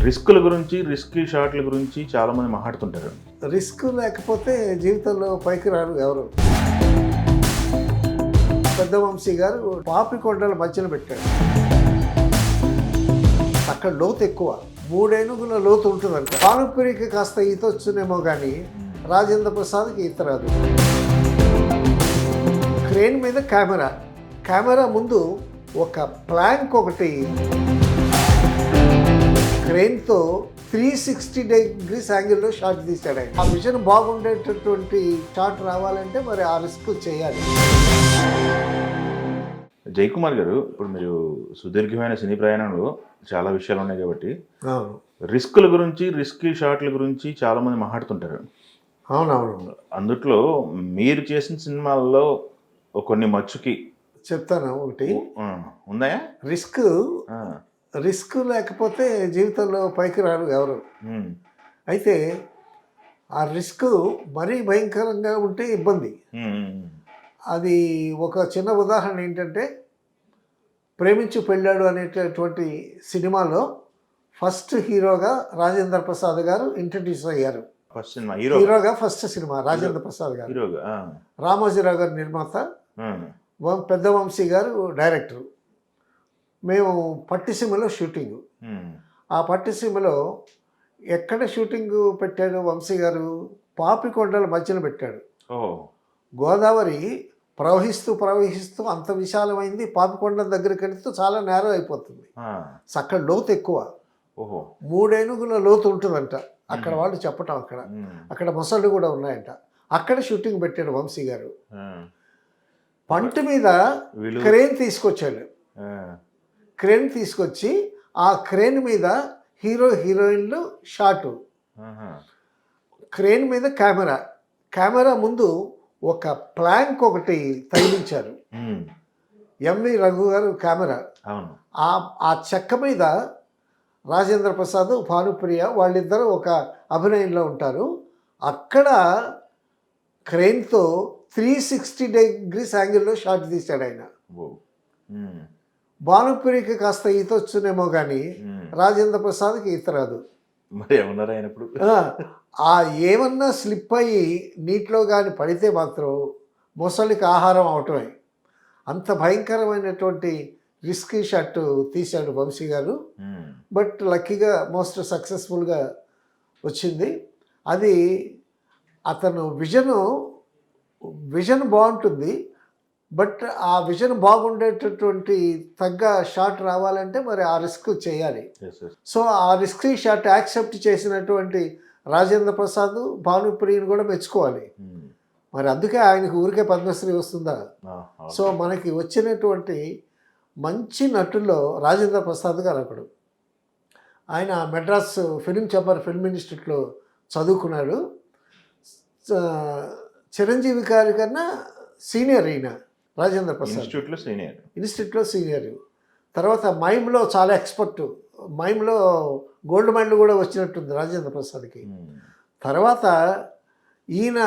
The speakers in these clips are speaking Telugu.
రిస్కుల గురించి, రిస్కీ షాట్ల గురించి చాలామంది మాట్లాడుతుంటారు. రిస్క్ లేకపోతే జీవితంలో పైకి రారు ఎవరు. పెద్ద వంశీ గారు పాపికొండల మధ్యలో పెట్టాడు. అక్కడ లోతు ఎక్కువ, 3 ఏనుగుల లోతు ఉంటుందంట. పానుపురికి కాస్త ఈత వచ్చునేమో కానీ రాజేంద్ర ప్రసాద్కి ఈత రాదు. క్రేన్ మీద కెమెరా ముందు ఒక ప్లాంక్ ఒకటి క్రేన్తో 360 degrees యాంగిల్లో షాట్ తీశాడు ఆయన. ఆ విజన్ బాగుండేటటువంటి షాట్ రావాలంటే మరి ఆ రిస్క్ చేయాలి. జయకుమార్ గారు, ఇప్పుడు మీరు సుదీర్ఘమైన సినీ ప్రయాణంలో చాలా విషయాలు ఉన్నాయి కాబట్టి రిస్కుల గురించి, రిస్కీ షాట్ల గురించి చాలామంది మాట్లాడుతుంటారు. అవునవును. అందుట్లో మీరు చేసిన సినిమాల్లో కొన్ని మచ్చుకి చెప్తాను ఒకటి. ఉన్నాయా? రిస్క్ లేకపోతే జీవితంలో పైకి రారు ఎవరు. అయితే ఆ రిస్క్ మరీ భయంకరంగా ఉంటే ఇబ్బంది. అది ఒక చిన్న ఉదాహరణ ఏంటంటే, ప్రేమించి పెళ్ళాడు అనేటటువంటి సినిమాలో ఫస్ట్ హీరోగా రాజేంద్ర ప్రసాద్ గారు ఇంట్రడ్యూస్ అయ్యారు. హీరోగా ఫస్ట్ సినిమా రాజేంద్ర ప్రసాద్ గారు. రామోజీరావు గారు నిర్మాత, పెద్ద వంశీ గారు డైరెక్టర్. మేము పట్టిసీమలో షూటింగు. ఆ పట్టిసీమలో ఎక్కడ షూటింగ్ పెట్టాడు వంశీ గారు? పాపికొండల మధ్యలో పెట్టాడు. గోదావరి ప్రవహిస్తూ అంత విశాలమైంది. పాపికొండల దగ్గరికి వెళ్తూ చాలా నేరం అయిపోతుంది. అక్కడ లోతు ఎక్కువ, 3 ఏనుగుల లోతు ఉంటుందంట. అక్కడ వాళ్ళు చెప్పటం, అక్కడ మొసళ్ళు కూడా ఉన్నాయంట. అక్కడ షూటింగ్ పెట్టాడు వంశీ గారు. పంట మీద క్రేన్ తీసుకొచ్చాడు. క్రేన్ తీసుకొచ్చి ఆ క్రేన్ మీద హీరోయిన్లు షాటు. క్రేన్ మీద కెమెరా ముందు ఒక ప్లాంక్ ఒకటి తగిలించారు. ఎంవి రఘు గారు కెమెరా. ఆ చెక్క మీద రాజేంద్ర ప్రసాద్, భానుప్రియ వాళ్ళిద్దరూ ఒక అభినయంలో ఉంటారు. అక్కడ క్రేన్తో 360 degrees యాంగిల్లో షాట్ తీశాడు ఆయన. భానుప్రియకి కాస్త ఈత వచ్చునేమో కానీ రాజేంద్ర ప్రసాద్కి ఈత రాదు. మరి ఏమన్నారు ఆయన ఇప్పుడు? ఏమన్నా స్లిప్ అయ్యి నీటిలో కానీ పడితే మాత్రం మొసలికి ఆహారం అవటమే. అంత భయంకరమైనటువంటి రిస్కీ షాట్ తీశాడు వంశీ గారు. బట్ లక్కీగా మోస్ట్ సక్సెస్ఫుల్గా వచ్చింది. అది అతను విజన్ బాగుంటుంది. బట్ ఆ విజన్ బాగుండేటటువంటి తగ్గ షాట్ రావాలంటే మరి ఆ రిస్క్ చేయాలి. సో ఆ రిస్కీ షాట్ యాక్సెప్ట్ చేసినటువంటి రాజేంద్ర ప్రసాద్, భానుప్రియని కూడా మెచ్చుకోవాలి. మరి అందుకే ఆయనకు ఊరికే పద్మశ్రీ వస్తుందా? సో మనకి వచ్చినటువంటి మంచి నటుల్లో రాజేంద్ర ప్రసాద్ గారు ఒకడు. ఆయన మెడ్రాస్ ఫిల్మ్ ఛాంబర్ ఫిల్మ్ ఇన్స్టిట్యూట్లో చదువుకున్నాడు. చిరంజీవి గారి కన్నా సీనియర్ ఈయన రాజేంద్ర ప్రసాద్. ఇన్స్టిట్యూట్లో సీనియర్. తర్వాత మైమ్లో చాలా ఎక్స్పర్ట్. మైమ్లో గోల్డ్ మెడల్ కూడా వచ్చినట్టుంది రాజేంద్ర ప్రసాద్కి. తర్వాత ఈయన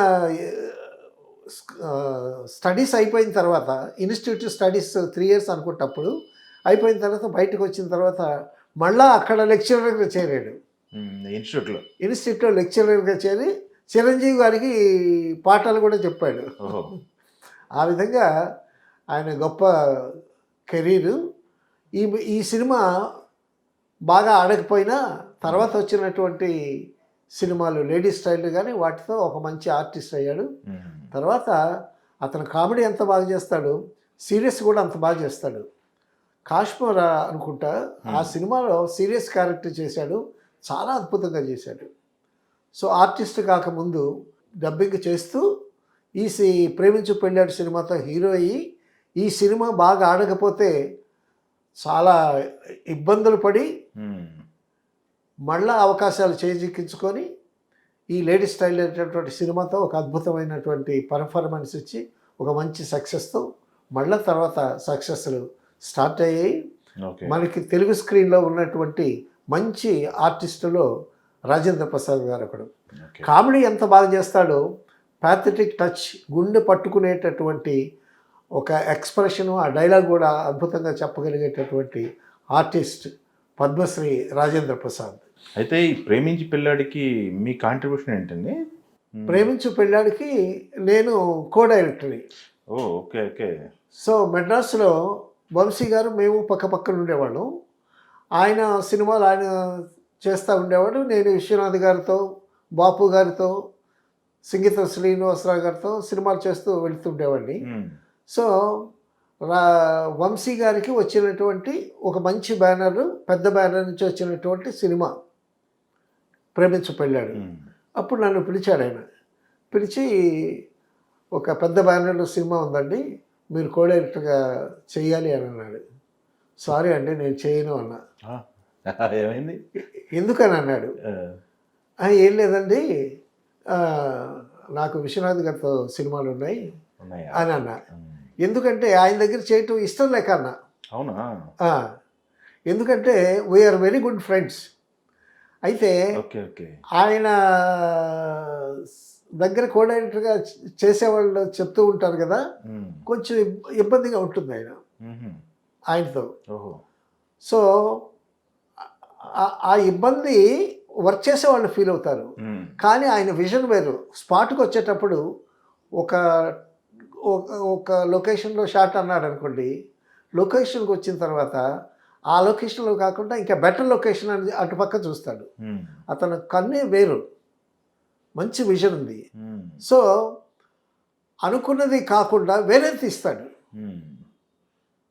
స్టడీస్ అయిపోయిన తర్వాత, ఇన్స్టిట్యూట్ స్టడీస్ 3 years అనుకుంటప్పుడు అయిపోయిన తర్వాత బయటకు వచ్చిన తర్వాత మళ్ళా అక్కడ లెక్చరర్గా చేరాడు. ఇన్స్టిట్యూట్లో లెక్చరర్గా చేరి చిరంజీవి గారికి పాఠాలు కూడా చెప్పాడు. ఆ విధంగా ఆయన గొప్ప కెరీరు. ఈ సినిమా బాగా ఆడకపోయినా తర్వాత వచ్చినటువంటి సినిమాలు లేడీస్ స్టైల్ కానీ వాటితో ఒక మంచి ఆర్టిస్ట్ అయ్యాడు. తర్వాత అతను కామెడీ ఎంత బాగా చేస్తాడు, సీరియస్ కూడా అంత బాగా చేస్తాడు. కాశ్మీరా అనుకుంటా ఆ సినిమాలో సీరియస్ క్యారెక్టర్ చేశాడు, చాలా అద్భుతంగా చేశాడు. సో ఆర్టిస్ట్ కాకముందు డబ్బింగ్ చేస్తూ ప్రేమించి పెళ్ళాడు సినిమాతో హీరో అయ్యి, ఈ సినిమా బాగా ఆడకపోతే చాలా ఇబ్బందులు పడి మళ్ళా అవకాశాలు చేజిక్కించుకొని ఈ లేడీ స్టైల్ అనేటటువంటి సినిమాతో ఒక అద్భుతమైనటువంటి పర్ఫార్మెన్స్ ఇచ్చి ఒక మంచి సక్సెస్తో మళ్ళా తర్వాత సక్సెస్లు స్టార్ట్ అయ్యాయి. మనకి తెలుగు స్క్రీన్లో ఉన్నటువంటి మంచి ఆర్టిస్టులో రాజేంద్ర ప్రసాద్ గారు ఒకడు. కామెడీ ఎంత బాగా చేస్తాడో, ప్యాథటిక్ టచ్, గుండె పట్టుకునేటటువంటి ఒక ఎక్స్ప్రెషను, ఆ డైలాగ్ కూడా అద్భుతంగా చెప్పగలిగేటటువంటి ఆర్టిస్ట్ పద్మశ్రీ రాజేంద్ర ప్రసాద్. అయితే ఈ ప్రేమించి పిల్లాడికి మీ కాంట్రిబ్యూషన్ ఏంటండి? ప్రేమించు పెళ్ళాడికి నేను కో డైరెక్టర్ని. ఓ ఓకే ఓకే. సో మెడ్రాస్లో వంశీ గారు మేము పక్క పక్కన ఉండేవాళ్ళం. ఆయన సినిమాలు ఆయన చేస్తూ ఉండేవాడు. నేను విశ్వనాథ్ గారితో, బాపు గారితో, సింగీతం శ్రీనివాసరావు గారితో సినిమాలు చేస్తూ వెళుతుండేవాడిని. సో వంశీ గారికి వచ్చినటువంటి ఒక మంచి బ్యానర్, పెద్ద బ్యానర్ నుంచి వచ్చినటువంటి సినిమా ప్రేమించు పెళ్ళాడు. అప్పుడు నన్ను పిలిచాడు ఆయన. పిలిచి ఒక పెద్ద బ్యానర్లో సినిమా ఉందండి, మీరు కో డైరెక్టర్గా చెయ్యాలి అని అన్నాడు. సారీ అండి నేను చేయను అన్నా. ఏమైంది? ఎందుకని అన్నాడు. ఏం లేదండి, నాకు విశ్వనాథ్ గారితో సినిమాలు ఉన్నాయి అని అన్నా. ఎందుకంటే ఆయన దగ్గర చేయటం ఇష్టం లేక అన్నా. అవునా? ఎందుకంటే వీఆర్ వెరీ గుడ్ ఫ్రెండ్స్. అయితే ఆయన దగ్గర కో డైరెక్టర్గా చేసేవాళ్ళు చెప్తూ ఉంటారు కదా, కొంచెం ఇబ్బందిగా ఉంటుంది ఆయనతో. సో ఆ ఇబ్బంది వర్క్ చేసేవాళ్ళు ఫీల్ అవుతారు. కానీ ఆయన విజన్ వేరు. స్పాట్కి వచ్చేటప్పుడు ఒక ఒక లొకేషన్లో షాట్ అన్నాడు అనుకోండి, లొకేషన్కి వచ్చిన తర్వాత ఆ లొకేషన్లో కాకుండా ఇంకా బెటర్ లొకేషన్ అని అటుపక్క చూస్తాడు. అతను కన్నే వేరు, మంచి విజన్ ఉంది. సో అనుకున్నది కాకుండా వేరే తీస్తాడు.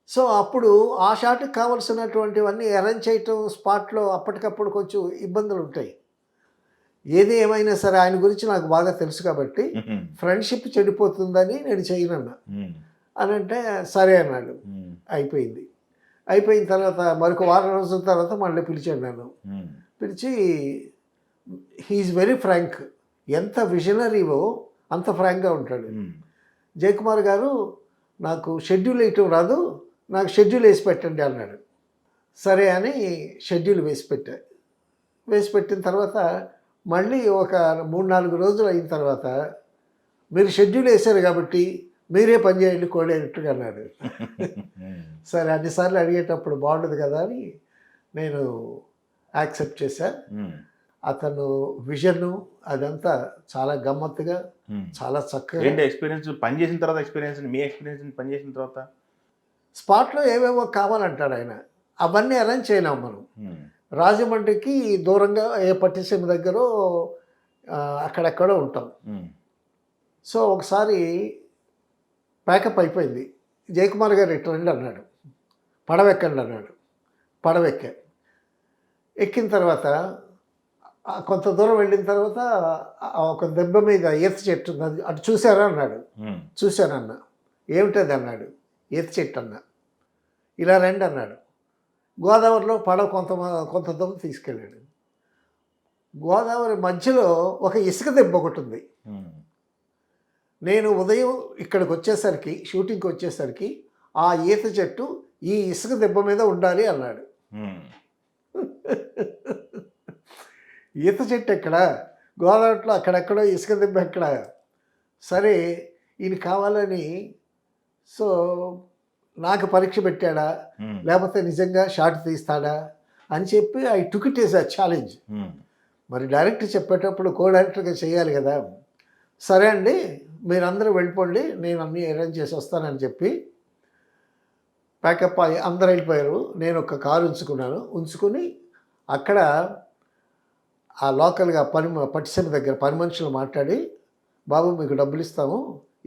సో అప్పుడు ఆ షాట్కి కావలసినటువంటివన్నీ అరేంజ్ చేయటం స్పాట్లో అప్పటికప్పుడు కొంచెం ఇబ్బందులు ఉంటాయి. ఏది ఏమైనా సరే ఆయన గురించి నాకు బాగా తెలుసు కాబట్టి ఫ్రెండ్షిప్ చెడిపోతుందని నేను చేయనన్నా అని అంటే సరే అన్నాడు. అయిపోయింది. అయిపోయిన తర్వాత మరొక వారం రోజుల తర్వాత మళ్ళీ పిలిచాడు నన్ను. పిలిచి హీఈస్ వెరీ ఫ్రాంక్. ఎంత విజనరీవో అంత ఫ్రాంక్గా ఉంటాడు. జయకుమార్ గారు నాకు షెడ్యూల్ వేయటం రాదు, నాకు షెడ్యూల్ వేసి పెట్టండి అన్నాడు. సరే అని షెడ్యూల్ వేసి పెట్టిన తర్వాత మళ్ళీ ఒక 3-4 రోజులు అయిన తర్వాత మీరు షెడ్యూల్ వేశారు కాబట్టి మీరే పని చేయండి కో డైరెక్టర్గా అన్నాడు. సరే అన్నిసార్లు అడిగేటప్పుడు బాగుండదు కదా అని నేను యాక్సెప్ట్ చేశా. అతను విజను అదంతా చాలా గమ్మత్తుగా, చాలా చక్కగా. ఎక్స్పీరియన్స్ పని చేసిన తర్వాత ఎక్స్పీరియన్స్, మీ ఎక్స్పీరియన్స్ పని చేసిన తర్వాత స్పాట్లో ఏవేవో కావాలంటాడు ఆయన, అవన్నీ అరేంజ్ చేయలేం మనం. రాజమండ్రికి దూరంగా ఏ పట్టిసీమ దగ్గర అక్కడెక్కడో ఉంటాం. సో ఒకసారి ప్యాకప్ అయిపోయింది. జయకుమార్ గారు ఇటు రండి అన్నాడు, పడవెక్కండి అన్నాడు. ఎక్కిన తర్వాత కొంత దూరం వెళ్ళిన తర్వాత ఒక దెబ్బ మీద ఈత చెట్టు ఉంది, అటు చూసారా అన్నాడు. చూశానన్నా. ఏమిటది అన్నాడు. ఈత చెట్టు అన్నా. ఇలా రండి అన్నాడు. గోదావరిలో పడవ కొంత దూరం తీసుకెళ్ళాడు. గోదావరి మధ్యలో ఒక ఇసుక దెబ్బ ఒకటి ఉంది. నేను ఉదయం ఇక్కడికి వచ్చేసరికి, షూటింగ్కి వచ్చేసరికి ఆ ఈత చెట్టు ఈ ఇసుక దెబ్బ మీద ఉండాలి అన్నాడు. ఈత చెట్టు ఎక్కడ, గోదావరిలో అక్కడెక్కడో ఇసుక దెబ్బ ఎక్కడ. సరే ఈయన కావాలని సో నాకు పరీక్ష పెట్టాడా లేకపోతే నిజంగా షాట్ తీస్తాడా అని చెప్పి I took it is a challenge. మరి డైరెక్టర్ చెప్పేటప్పుడు కో డైరెక్టర్గా చేయాలి కదా. సరే అండి మీరందరూ వెళ్ళిపోండి, నేను అన్నీ అరేంజ్ చేసి వస్తానని చెప్పి ప్యాకప్ అయ్యి అందరూ వెళ్ళిపోయారు. నేను ఒక కారు ఉంచుకుని అక్కడ ఆ లోకల్గా పట్టిసీమ దగ్గర పని మనుషులు మాట్లాడి, బాబు మీకు డబ్బులు ఇస్తాము,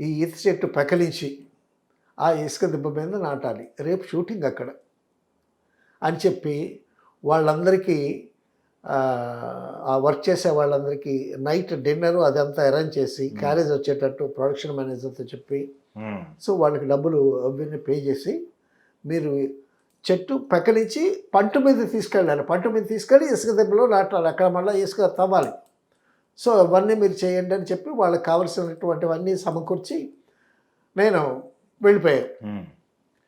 ఈ ఈత చెట్టు పెకలించి ఆ ఇసుక దెబ్బ మీద నాటాలి, రేపు షూటింగ్ అక్కడ అని చెప్పి వాళ్ళందరికీ ఆ వర్క్ చేసే వాళ్ళందరికీ నైట్ డిన్నరు అదంతా అరేంజ్ చేసి క్యారేజ్ వచ్చేటట్టు ప్రొడక్షన్ మేనేజర్తో చెప్పి, సో వాళ్ళకి డబ్బులు అవన్నీ పే చేసి మీరు చెట్టు పెకలించి పంట మీద తీసుకెళ్ళాలి, పంట మీద తీసుకెళ్ళి ఇసుక దెబ్బలో నాటాలి, అక్కడ మళ్ళీ ఇసుక తవ్వాలి. సో అవన్నీ మీరు చేయండి అని చెప్పి వాళ్ళకి కావలసినటువంటివన్నీ సమకూర్చి నేను వెళ్ళిపోయాను.